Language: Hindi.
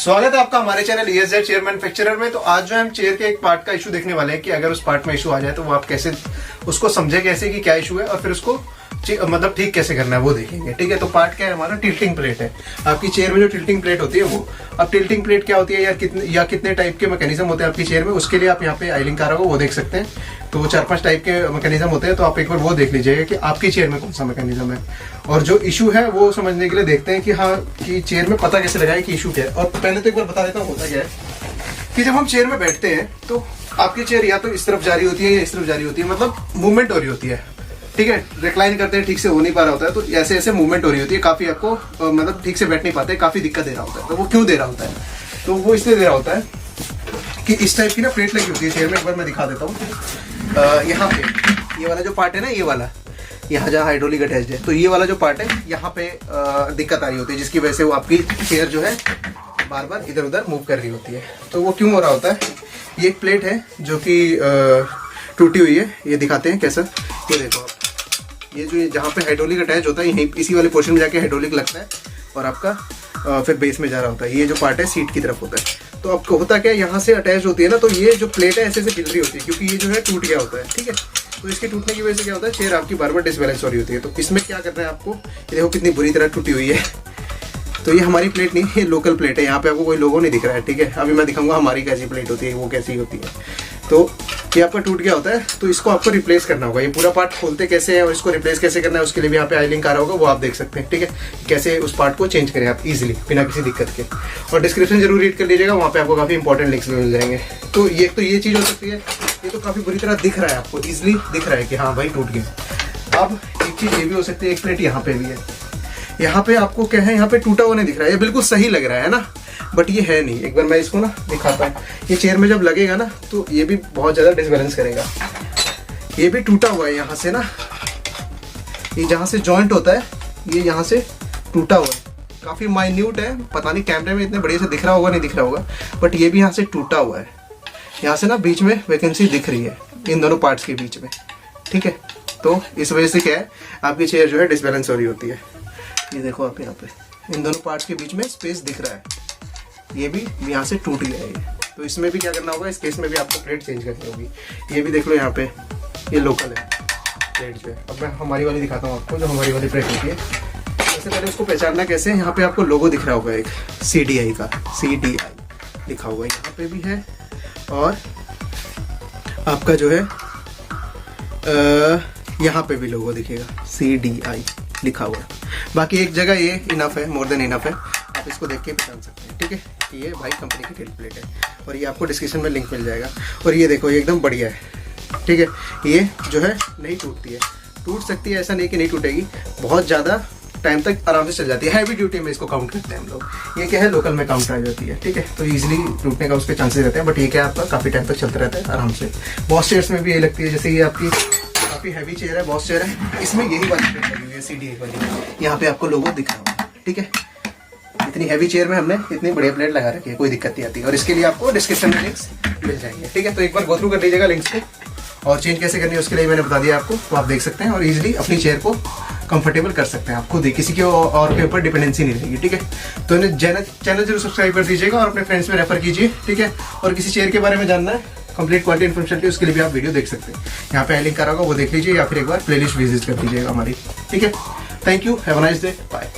स्वागत है आपका हमारे चैनल ESZ चेयर मैन्युफैक्चरर में। तो आज जो हम चेयर के एक पार्ट का इशू देखने वाले हैं कि अगर उस पार्ट में इशू आ जाए तो वो आप कैसे उसको समझे कैसे कि क्या इशू है और फिर उसको मतलब ठीक कैसे करना है वो देखेंगे। ठीक है, तो पार्ट क्या है हमारा, टिल्टिंग प्लेट है। आपकी चेयर में जो टिल्टिंग प्लेट होती है वो, अब टिल्टिंग प्लेट क्या होती है या कितने टाइप के मैकेनिज्म होते हैं आपकी चेयर में, उसके लिए आप यहाँ पे आई लिंक आ रहा होगा वो देख सकते हैं। तो 4-5 टाइप के मैकेनिज्म होते हैं, तो आप एक बार वो देख लीजिएगा कि आपकी चेयर में कौन सा मैकेनिज्म है और जो इशू है वो समझने के लिए देखते हैं कि हाँ कि चेयर में पता कैसे लगाए कि इशू क्या है। और पहले तो एक बार बता देता हूँ होता क्या है कि जब हम चेयर में बैठते हैं तो आपकी चेयर या तो इस तरफ जा रही होती है या इस तरफ जा रही होती है, मतलब मूवमेंट हो रही होती है। ठीक है, रिक्लाइन करते हैं ठीक से हो नहीं पा रहा होता है, तो ऐसे ऐसे मूवमेंट हो रही होती है, काफी आपको मतलब ठीक से बैठ नहीं पाते, काफी दिक्कत दे रहा होता है। तो वो क्यों दे रहा होता है, तो वो इसलिए दे रहा होता है कि इस टाइप की ना प्लेट लगी होती है चेयर में। एक बार मैं दिखा देता हूँ। यहाँ पे ये वाला जो पार्ट है ना, ये वाला यहाँ जहाँ हाइड्रोलिक अटैच्ड है, तो ये वाला जो पार्ट है यहाँ पे दिक्कत आ रही होती है, जिसकी वजह से वो आपकी चेयर जो है बार बार इधर उधर मूव कर रही होती है। तो वो क्यों हो रहा होता है, ये एक प्लेट है जो कि टूटी हुई है, ये दिखाते हैं कैसा। ये देखो आप, ये जो जहाँ पे हाइड्रोलिक अटैच होता है यहीं इसी वाले पोर्शन में जाके हाइड्रोलिक लगता है और आपका फिर बेस में जा रहा होता है। ये जो पार्ट है सीट की तरफ होता है। तो आपको होता क्या है, यहाँ से अटैच होती है ना, तो ये जो प्लेट है ऐसे ऐसे गिर रही होती है क्योंकि ये जो है टूट गया होता है। ठीक है, तो इसके टूटने की वजह से क्या होता है, चेयर आपकी बार बार डिसबैलेंस हो रही होती है। तो इसमें क्या करना है आपको, ये देखो कितनी बुरी तरह टूटी हुई है। तो ये हमारी प्लेट नहीं, ये लोकल प्लेट है, यहाँ पे आपको कोई लोगो नहीं दिख रहा है। ठीक है, अभी मैं दिखाऊंगा हमारी कैसी प्लेट होती है, वो कैसी होती है। तो ये आपका टूट गया होता है, तो इसको आपको रिप्लेस करना होगा। ये पूरा पार्ट खोलते कैसे हैं और इसको रिप्लेस कैसे करना है, उसके लिए भी यहाँ पे आई लिंक आ रहा होगा, वो आप देख सकते हैं। ठीक है, कैसे उस पार्ट को चेंज करें आप इजीली बिना किसी दिक्कत के। और डिस्क्रिप्शन जरूर रीड कर लीजिएगा, वहाँ पे आपको काफी इंपॉर्टेंट लिंक्स मिल जाएंगे। तो ये चीज हो सकती है, ये तो काफी बुरी तरह दिख रहा है आपको, इजिली दिख रहा है कि हाँ भाई टूट गया। अब एक चीज ये भी हो सकती है, एक प्लेट यहाँ पे भी है, यहाँ पे आपको क्या है, यहाँ पे टूटा हुआ नहीं दिख रहा है, ये बिल्कुल सही लग रहा है ना, बट ये है नहीं। एक बार मैं इसको ना दिखाता हूँ, ये चेयर में जब लगेगा ना तो ये भी बहुत ज्यादा डिसबैलेंस करेगा। ये भी टूटा हुआ है यहाँ से ना, ये जहाँ से जॉइंट होता है ये यहाँ से टूटा हुआ है, काफी माइन्यूट है, पता नहीं कैमरे में इतने बढ़िया से दिख रहा होगा नहीं दिख रहा होगा, बट ये भी यहाँ से टूटा हुआ है। यहाँ से ना बीच में वैकेंसी दिख रही है इन दोनों पार्ट्स के बीच में। ठीक है, तो इस वजह से क्या है, आपकी चेयर जो है डिसबैलेंस हो रही होती है। ये देखो आप, यहाँ पे इन दोनों पार्ट्स के बीच में स्पेस दिख रहा है, ये भी यहाँ से टूट गया है। तो इसमें भी क्या करना होगा, इस केस में भी आपको प्लेट चेंज करनी होगी। ये भी देख लो यहाँ पे, ये लोकल है प्लेट जो है। अब मैं हमारी वाली दिखाता हूँ आपको, जो हमारी वाली प्लेट होती है। सबसे पहले उसको पहचानना कैसे, यहाँ पे आपको लोगो दिख रहा होगा एक CDI का, CDI लिखा हुआ है, यहाँ पे भी है और आपका जो है यहाँ पे भी लोगो दिखेगा, CDI लिखा हुआ है। बाकी एक जगह ये इनफ है, मोर देन इनफ है, आप इसको देख के पहचान सकते हैं। ठीक है, ये भाई कंपनी की टिल्ट प्लेट है और ये आपको डिस्क्रिप्शन में लिंक मिल जाएगा। और ये देखो, ये एकदम बढ़िया है। ठीक है, ये जो है नहीं टूटती है, टूट सकती है, ऐसा नहीं कि नहीं टूटेगी, बहुत ज़्यादा टाइम तक आराम से चल जाती है। हैवी ड्यूटी में इसको काउंट करते हैं हम लोग, ये क्या है लोकल में काउंट आ जाती है। ठीक है, तो ईजिली टूटने का उसके चांसेस रहते हैं, बट ये क्या आपका काफ़ी टाइम तक चलता रहता है आराम से। बॉस चेयर्स में भी यही लगती है, जैसे ये आपकी काफ़ी हैवी चेयर है, बॉस चेयर है, इसमें यही वाली प्लेट लगी हुई है CDI वाली, यहाँ पे आपको लोगो दिख रहा होगा। ठीक है, इतनी हैवी चेयर में हमने इतनी बढ़िया प्लेट लगा रखी है, कोई दिक्कत नहीं आती। और इसके लिए आपको डिस्क्रिप्शन में लिंक्स मिल जाएंगे। ठीक है, तो एक बार गो थ्रू कर लीजिएगा लिंक्स को, और चेंज कैसे करनी है उसके लिए मैंने बता दिया आपको, तो आप देख सकते हैं और इजीली अपनी चेयर को कंफर्टेबल कर सकते हैं आप खुद ही, किसी के और के ऊपर डिपेंडेंसी नहीं रहेगी। ठीक है, तो इन्हें चैनल जरूर सब्सक्राइब कर दीजिएगा और अपने फ्रेंड्स में रेफर कीजिए। ठीक है, और किसी चेयर के बारे में जानना है कंप्लीट क्वालिटी इन्फॉर्मेशन की, उसके लिए भी आप वीडियो देख सकते हैं, यहाँ पे लिंक करा होगा वो देख लीजिए, या फिर एक बार प्लेलिस्ट विजिट कर दीजिएगा हमारी। ठीक है, thank you, have a nice day, bye.